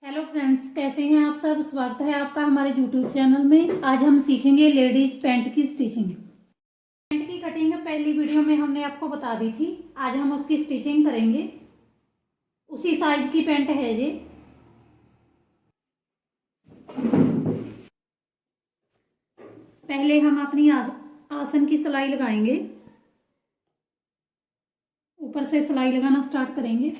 Hello friends, कैसे हैं आप सब। स्वागत है आपका हमारे यूट्यूब चैनल में। आज हम सीखेंगे लेडीज पैंट की स्टिचिंग। पैंट की कटिंग पहली वीडियो में हमने आपको बता दी थी। आज हम उसकी स्टिचिंग करेंगे। उसी साइज की पैंट है ये। पहले हम अपनी आसन की सिलाई लगाएंगे। ऊपर से सिलाई लगाना स्टार्ट करेंगे।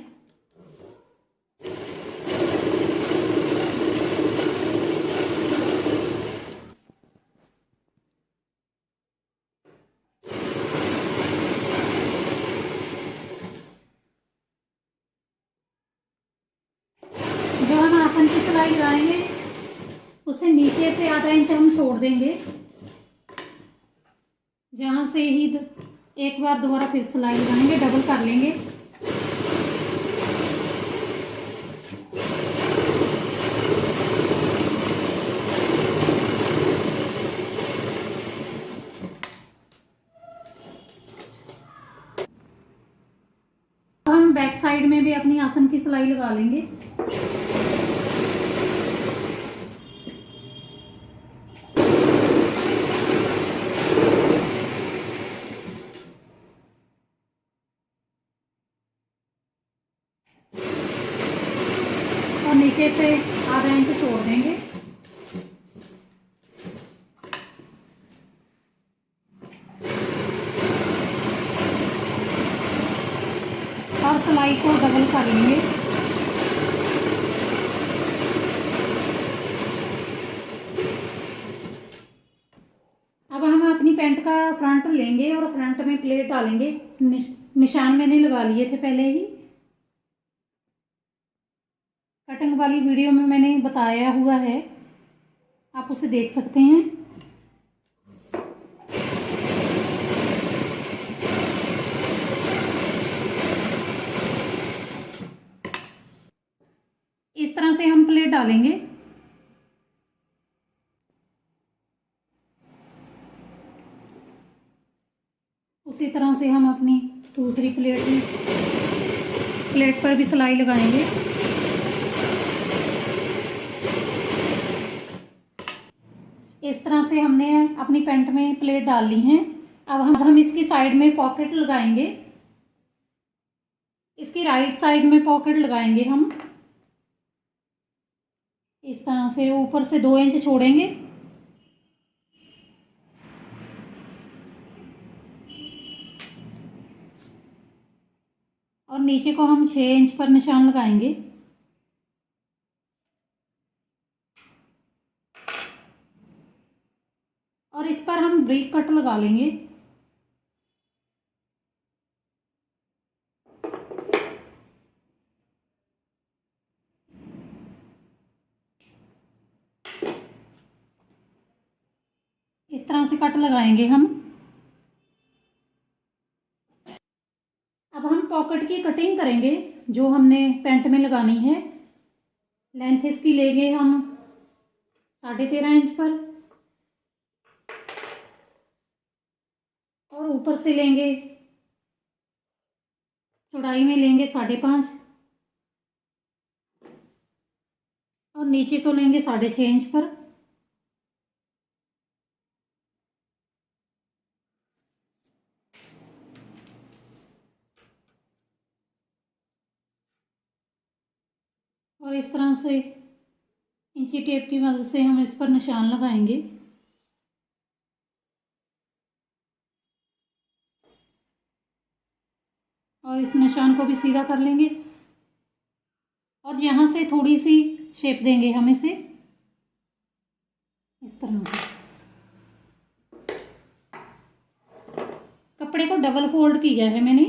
जो हम आसन की सिलाई लगाएंगे उसे नीचे से आधा इंच हम छोड़ देंगे। जहाँ से ही एक बार दोबारा फिर सिलाई लगाएंगे, डबल कर लेंगे। हम बैक साइड में भी अपनी आसन की सिलाई लगा लेंगे। और नीचे से आधा इंच छोड़ देंगे। और सिलाई को डबल कर लेंगे। अब हम अपनी पैंट का फ्रंट लेंगे और फ्रंट में प्लेट डालेंगे। निशान मैंने लगा लिए थे पहले ही। कटिंग वाली वीडियो में मैंने बताया हुआ है, आप उसे देख सकते हैं। इस तरह से हम प्लेट डालेंगे। उसी तरह से हम अपनी दूसरी प्लेट पर भी सिलाई लगाएंगे। इस तरह से हमने अपनी पैंट में प्लेट डाल ली हैं। अब हम इसकी साइड में पॉकेट लगाएंगे। इसकी राइट साइड में पॉकेट लगाएंगे हम। इस तरह से ऊपर से 2 इंच छोड़ेंगे। और नीचे को हम 6 इंच पर निशान लगाएंगे। और इस पर हम ब्रेक कट लगा लेंगे। इस तरह से कट लगाएंगे हम। अब हम पॉकेट की कटिंग करेंगे जो हमने पैंट में लगानी है। लेंथ इसकी लेंगे हम 13.5 इंच पर। और ऊपर से लेंगे, चौड़ाई में लेंगे 5.5। और नीचे को लेंगे 6.5 इंच पर। और इस तरह से इंची टेप की मदद से हम इस पर निशान लगाएंगे। और इस निशान को भी सीधा कर लेंगे। और यहाँ से थोड़ी सी शेप देंगे हम इसे, इस तरह से। कपड़े को डबल फोल्ड किया है मैंने।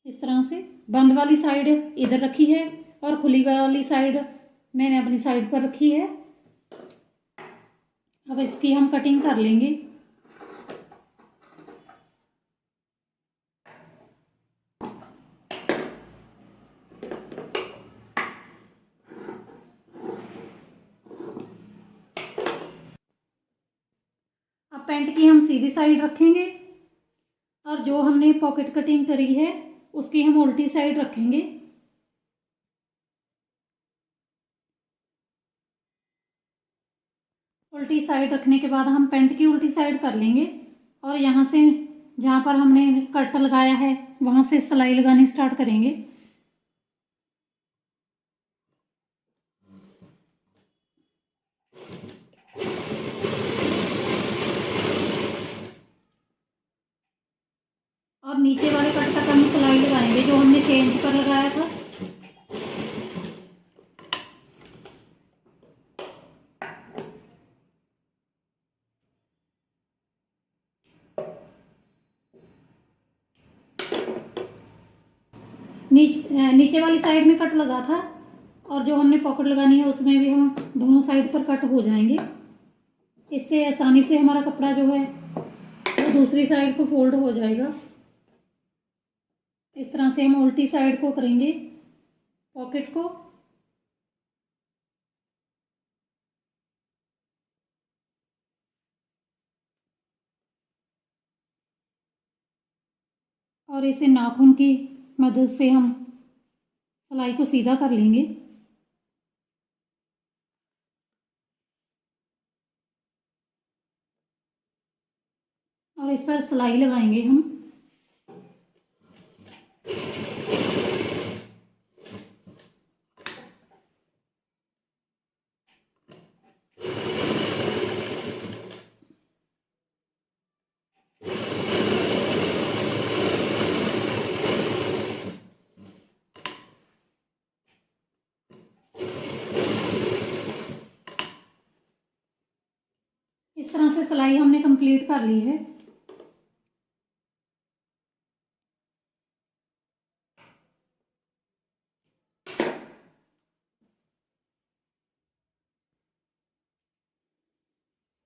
इस तरह से बंद वाली साइड इधर रखी है और खुली वाली साइड मैंने अपनी साइड पर रखी है। अब इसकी हम कटिंग कर लेंगे। अब पैंट की हम सीधी साइड रखेंगे और जो हमने पॉकेट कटिंग करी है उसकी हम उल्टी साइड रखेंगे। उल्टी साइड रखने के बाद हम पेंट की उल्टी साइड कर लेंगे और यहाँ से जहाँ पर हमने कट लगाया है वहाँ से सिलाई लगानी स्टार्ट करेंगे। और नीचे वाले कट तक हम सिलाई लगाएंगे जो हमने चेंज पर लगाया था। नीचे वाली साइड में कट लगा था और जो हमने पॉकेट लगानी है उसमें भी हम दोनों साइड पर कट हो जाएंगे। इससे आसानी से हमारा कपड़ा जो है वो दूसरी साइड को फोल्ड हो जाएगा। इस तरह से हम उल्टी साइड को करेंगे पॉकेट को। और इसे नाखून की मदद से हम सिलाई को सीधा कर लेंगे। और इस पर सिलाई लगाएंगे हम। इस तरह से सिलाई हमने कंप्लीट कर ली है।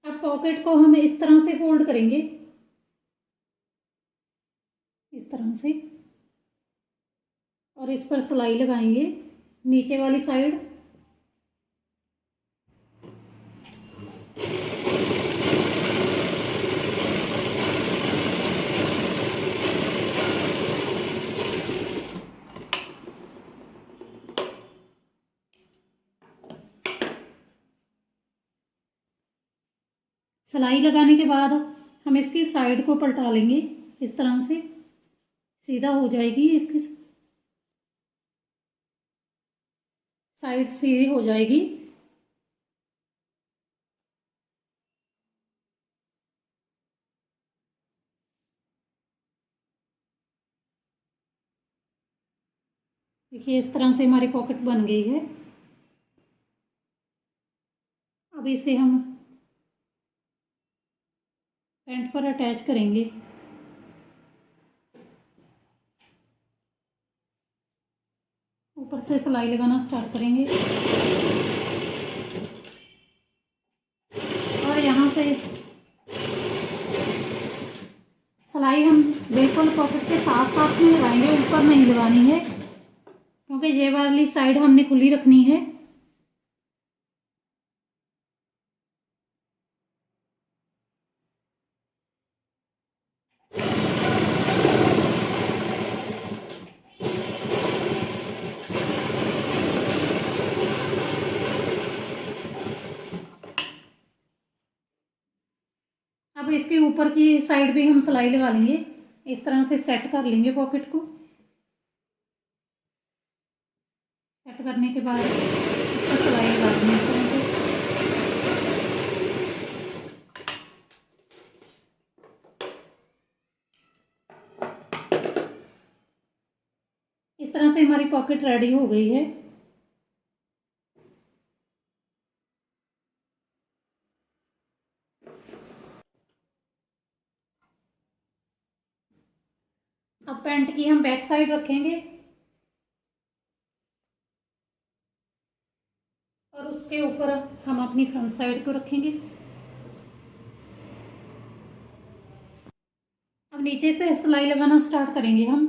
अब पॉकेट को हम इस तरह से फोल्ड करेंगे, इस तरह से, और इस पर सिलाई लगाएंगे नीचे वाली साइड। सिलाई लगाने के बाद हम इसकी साइड को पलटा लेंगे, इस तरह से सीधा हो जाएगी, इसकी साइड सीधी हो जाएगी। देखिए इस तरह से हमारी पॉकेट बन गई है। अब इसे हम पैंट पर अटैच करेंगे। ऊपर से सिलाई लगाना स्टार्ट करेंगे और यहाँ से सिलाई हम बिल्कुल पॉकेट के साथ साथ में लगाएंगे, ऊपर नहीं लगानी है क्योंकि ये वाली साइड हमने खुली रखनी है। अब इसके ऊपर की साइड भी हम सिलाई लगा लेंगे, इस तरह से सेट कर लेंगे पॉकेट को। सेट करने के बाद इस पर सिलाई लगा देंगे इस तरह से। इस तरह से हमारी पॉकेट रेडी हो गई है। अब पैंट की हम बैक साइड रखेंगे और उसके ऊपर हम अपनी फ्रंट साइड को रखेंगे। अब नीचे से सिलाई लगाना स्टार्ट करेंगे हम।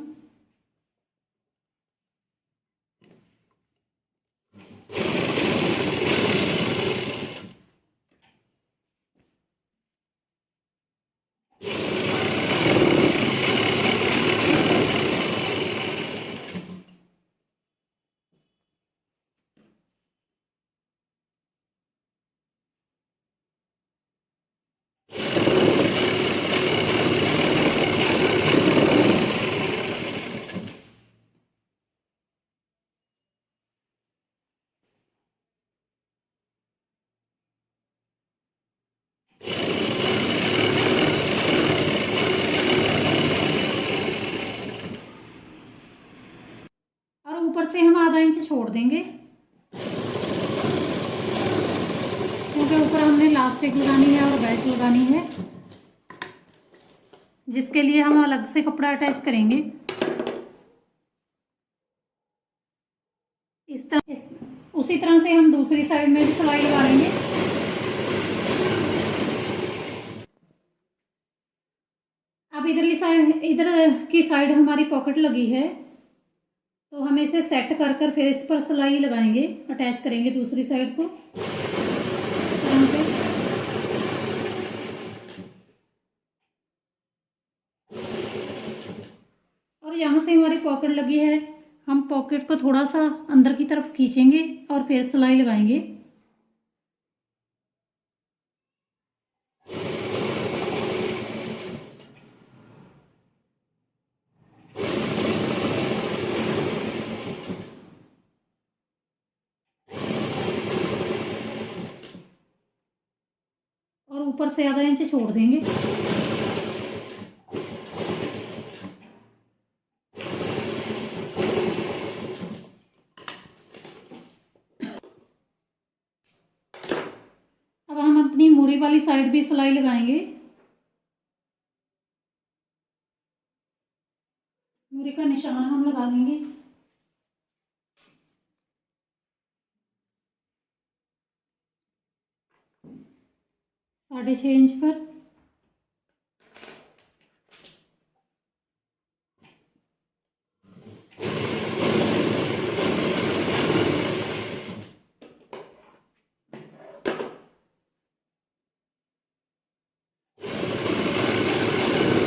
इंच छोड़ देंगे, क्योंकि ऊपर हमने इलास्टिक लगानी है और बेल्ट लगानी है, जिसके लिए हम अलग से कपड़ा अटैच करेंगे। इस तरह उसी तरह से हम दूसरी साइड में भी सिलाई लगा लेंगे। अब इधर की साइड हमारी पॉकेट लगी है, तो हम इसे सेट कर कर फिर इस पर सिलाई लगाएंगे, अटैच करेंगे दूसरी साइड को इस तरह से। और यहाँ से हमारी पॉकेट लगी है, हम पॉकेट को थोड़ा सा अंदर की तरफ खींचेंगे और फिर सिलाई लगाएंगे। और ऊपर से आधा इंच छोड़ देंगे। अब हम अपनी मूरी वाली साइड भी सिलाई लगाएंगे। मूरी का निशान हम लगा लेंगे। 6.5 इंच पर।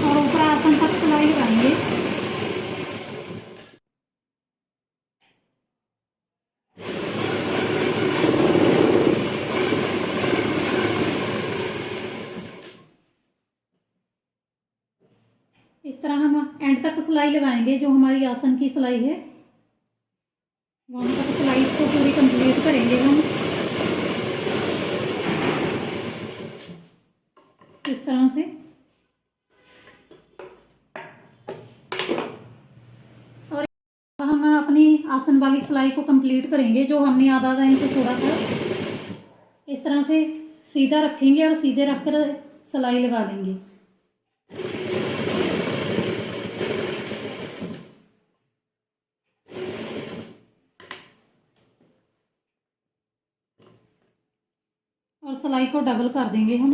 और ऊपर आसन तक सिलाई लगाएंगे। इस तरह हम एंड तक सिलाई लगाएंगे, जो हमारी आसन की सिलाई है वहां तक सिलाई को पूरी कंप्लीट करेंगे हम इस तरह से। और हम अपनी आसन वाली सिलाई को कंप्लीट करेंगे, जो हमने आधा आधा इंच छोड़ा था। इस तरह से सीधा रखेंगे और सीधे रखकर सिलाई लगा देंगे। और सिलाई को डबल कर देंगे हम।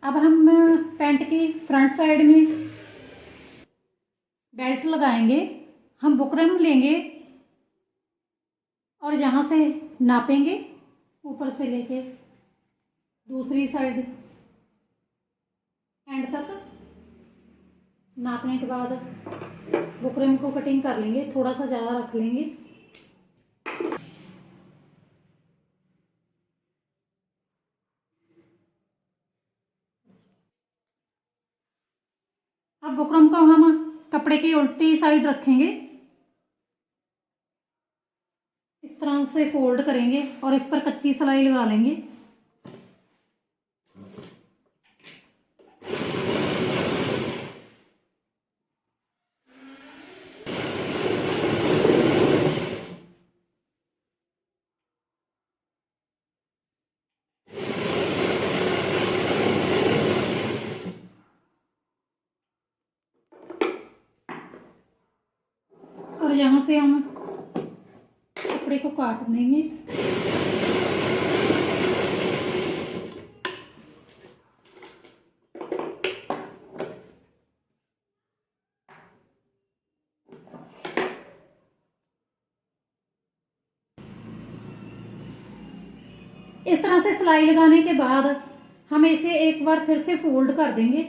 अब हम पैंट की फ्रंट साइड में बेल्ट लगाएंगे। हम बुकरम लेंगे और जहाँ से नापेंगे ऊपर से लेके दूसरी साइड एंड तक नापने के बाद बुकरम को कटिंग कर लेंगे, थोड़ा सा ज़्यादा रख लेंगे। अब बुकरम को हम कपड़े की उल्टी साइड रखेंगे, इस तरह से फोल्ड करेंगे और इस पर कच्ची सिलाई लगा लेंगे। और यहाँ से हम कपड़े को काट देंगे। इस तरह से सिलाई लगाने के बाद हम इसे एक बार फिर से फोल्ड कर देंगे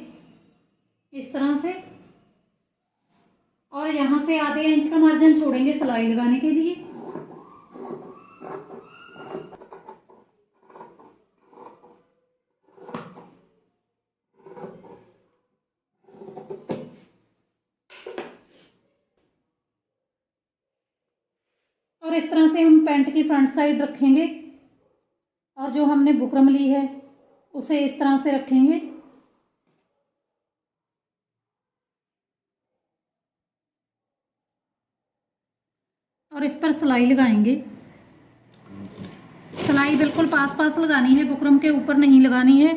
इस तरह से, और यहाँ से आधे इंच का मार्जिन छोड़ेंगे सिलाई लगाने के लिए। और इस तरह से हम पैंट की फ्रंट साइड रखेंगे और जो हमने बुकरम ली है उसे इस तरह से रखेंगे और इस पर सिलाई लगाएंगे। सिलाई बिल्कुल पास पास लगानी है, बुकरम के ऊपर नहीं लगानी है।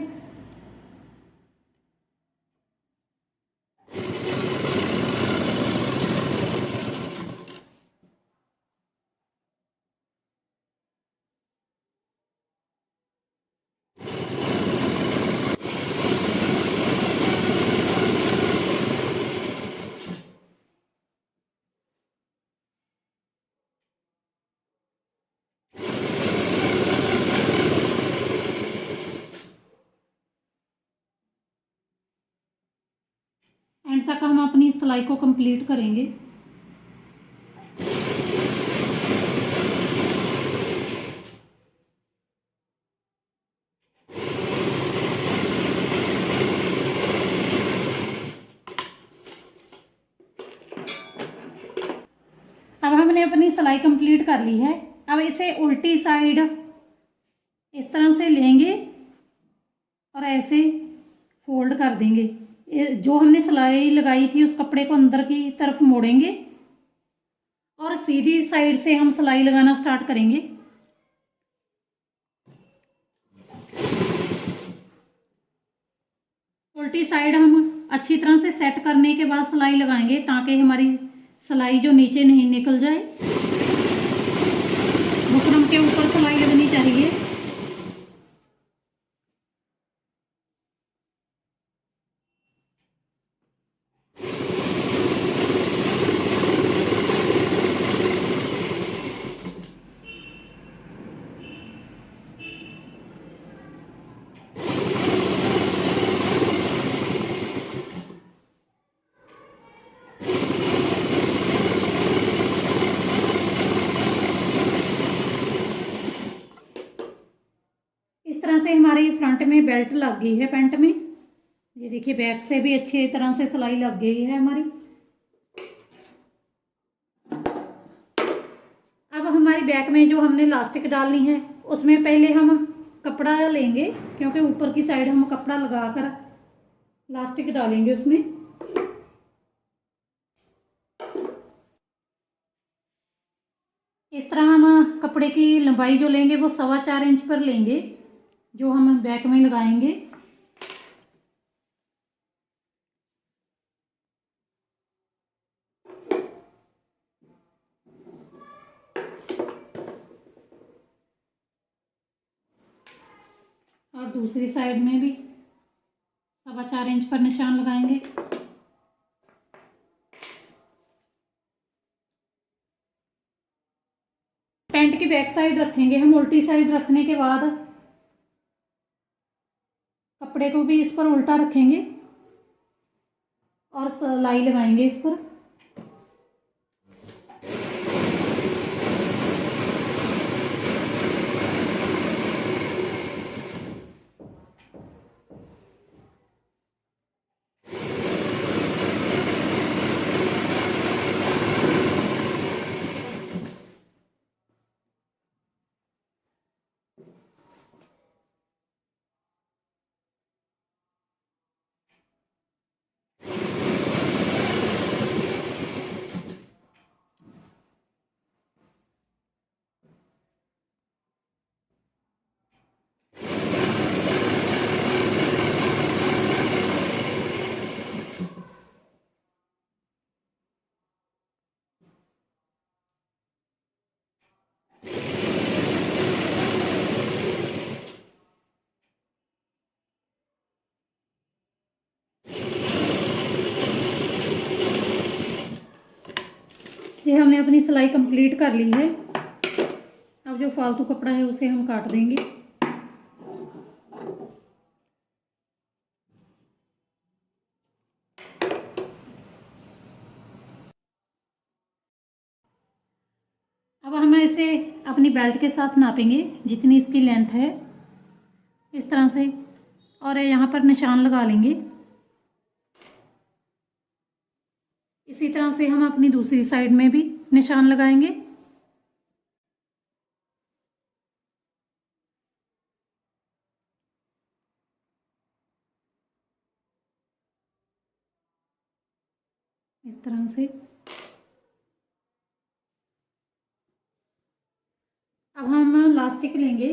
एंड तक हम अपनी सिलाई को कंप्लीट करेंगे। अब हमने अपनी सिलाई कंप्लीट कर ली है। अब इसे उल्टी साइड इस तरह से लेंगे और ऐसे फोल्ड कर देंगे। जो हमने सिलाई लगाई थी उस कपड़े को अंदर की तरफ मोड़ेंगे और सीधी साइड से हम सिलाई लगाना स्टार्ट करेंगे। उल्टी साइड हम अच्छी तरह से सेट करने के बाद सिलाई लगाएंगे ताकि हमारी सिलाई जो नीचे नहीं निकल जाए। बुकरम के ऊपर सिलाई लगनी चाहिए। इस तरह से हमारी फ्रंट में बेल्ट लग गई है पैंट में। ये देखिए बैक से भी अच्छी तरह से सिलाई लग गई है हमारी। अब हमारी बैक में जो हमने इलास्टिक डालनी है उसमें पहले हम कपड़ा लेंगे, क्योंकि ऊपर की साइड हम कपड़ा लगाकर इलास्टिक डालेंगे उसमें। इस तरह हम कपड़े की लंबाई जो लेंगे वो 4.25 इंच पर लेंगे, जो हम बैक में लगाएंगे। और दूसरी साइड में भी 4.25 इंच पर निशान लगाएंगे। पैंट की बैक साइड रखेंगे हम। उल्टी साइड रखने के बाद कपड़े को भी इस पर उल्टा रखेंगे और सिलाई लगाएंगे इस पर। ये हमने अपनी सिलाई कंप्लीट कर ली है। अब जो फालतू कपड़ा है उसे हम काट देंगे। अब हम इसे अपनी बेल्ट के साथ नापेंगे जितनी इसकी लेंथ है, इस तरह से, और यहाँ पर निशान लगा लेंगे। इसी तरह से हम अपनी दूसरी साइड में भी निशान लगाएंगे। इस तरह से। अब हम इलास्टिक लेंगे,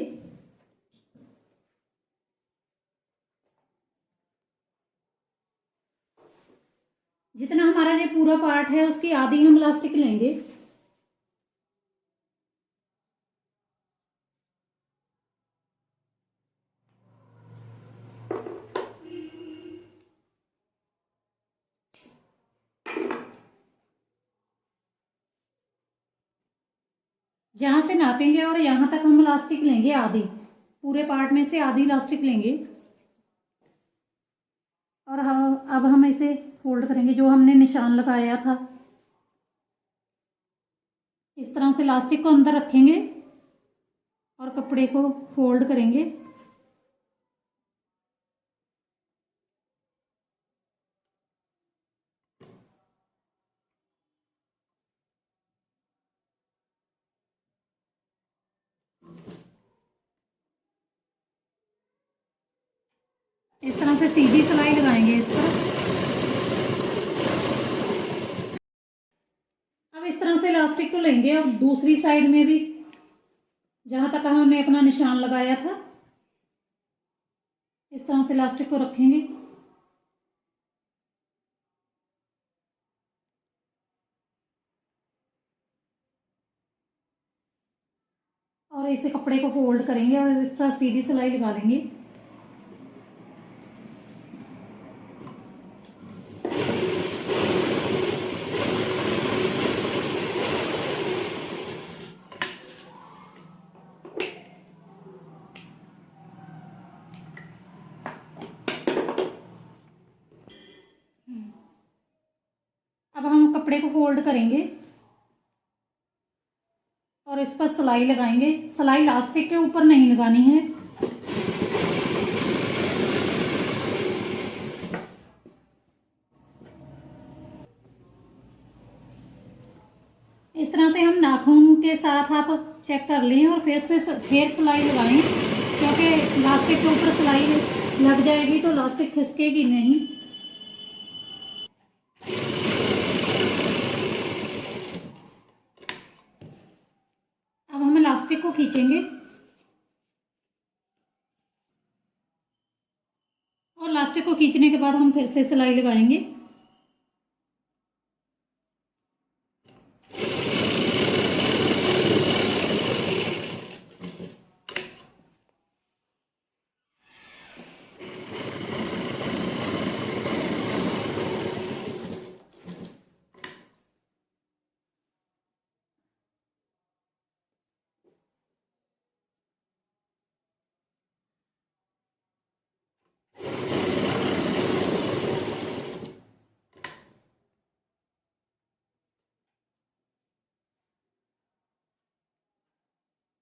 जितना हमारा ये पूरा पार्ट है उसकी आधी हम इलास्टिक लेंगे। जहां से नापेंगे और यहां तक हम इलास्टिक लेंगे आधी, पूरे पार्ट में से आधी इलास्टिक लेंगे। और अब हम इसे फोल्ड करेंगे, जो हमने निशान लगाया था इस तरह से इलास्टिक को अंदर रखेंगे और कपड़े को फोल्ड करेंगे। इस तरह से सीधी सिलाई लगाएंगे इस पर। अब इस तरह से इलास्टिक को लेंगे और दूसरी साइड में भी जहां तक हमने अपना निशान लगाया था इस तरह से इलास्टिक को रखेंगे और इसे कपड़े को फोल्ड करेंगे और इस पर सीधी सिलाई लगा देंगे। अब हम कपड़े को फोल्ड करेंगे और इस पर सिलाई लगाएंगे। सिलाई इलास्टिक के ऊपर नहीं लगानी है। इस तरह से हम नाखून के साथ आप चेक कर लें और फिर सिलाई लगाएं, क्योंकि इलास्टिक के ऊपर सिलाई लग जाएगी तो इलास्टिक खिसकेगी नहीं। अब हम इलास्टिक को खींचेंगे और इलास्टिक को खींचने के बाद हम फिर से सिलाई लगाएंगे।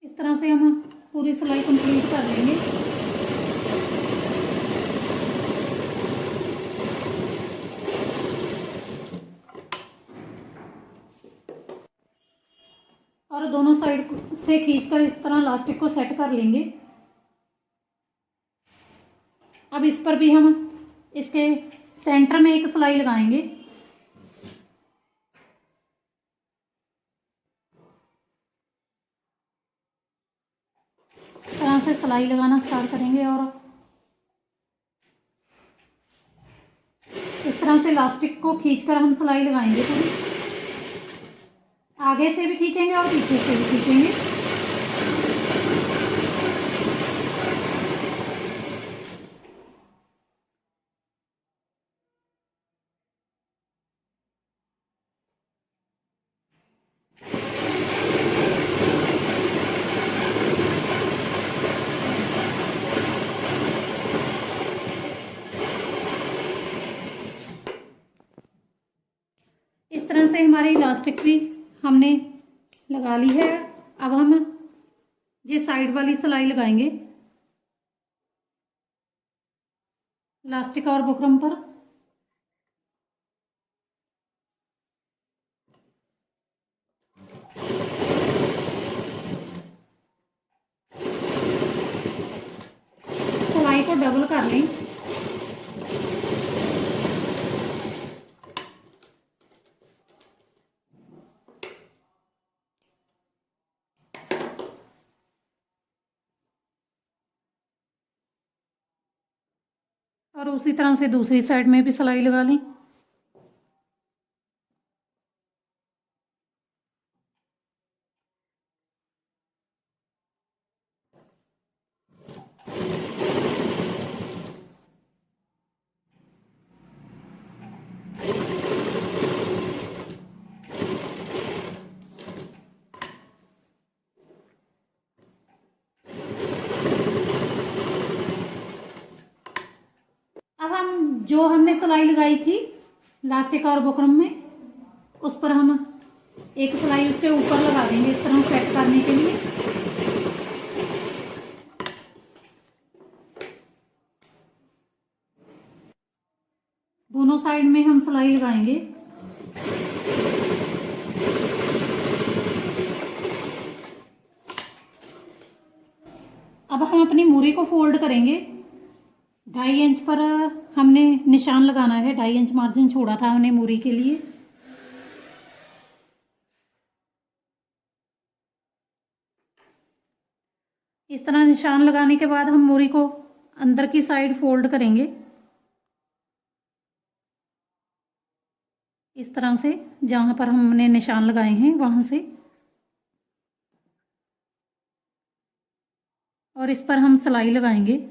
इस तरह से हम पूरी सिलाई कंप्लीट कर लेंगे। और दोनों साइड से खींचकर इस तरह इलास्टिक को सेट कर लेंगे। अब इस पर भी हम इसके सेंटर में एक सिलाई लगाएंगे। इस तरह से सिलाई लगाना स्टार्ट करेंगे और इस तरह से इलास्टिक को खींचकर हम सिलाई लगाएंगे। पूरी आगे से भी खींचेंगे और पीछे से भी खींचेंगे। इस तरह से हमारी इलास्टिक भी हमने लगा ली है। अब हम ये साइड वाली सिलाई लगाएंगे इलास्टिक और बुकरम पर। सिलाई को डबल कर लें। और उसी तरह से दूसरी साइड में भी सिलाई लगा लें। अब हम जो हमने सिलाई लगाई थी लास्टिक और बुकरम में, उस पर हम एक सिलाई उसके ऊपर लगा देंगे इस तरह सेट करने के लिए। दोनों साइड में हम सिलाई लगाएंगे। अब हम अपनी मूरी को फोल्ड करेंगे। 2.5 इंच पर हमने निशान लगाना है, 2.5 इंच मार्जिन छोड़ा था हमने मूरी के लिए। इस तरह निशान लगाने के बाद हम मूरी को अंदर की साइड फोल्ड करेंगे इस तरह से, जहाँ पर हमने निशान लगाए हैं वहाँ से, और इस पर हम सिलाई लगाएंगे।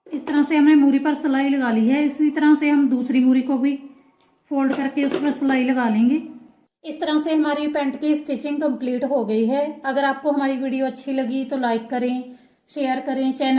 इस तरह से हमने मूरी पर सिलाई लगा ली है। इसी तरह से हम दूसरी मूरी को भी फोल्ड करके उस पर सिलाई लगा लेंगे। इस तरह से हमारी पैंट की स्टिचिंग कंप्लीट हो गई है। अगर आपको हमारी वीडियो अच्छी लगी तो लाइक करें, शेयर करें, चैनल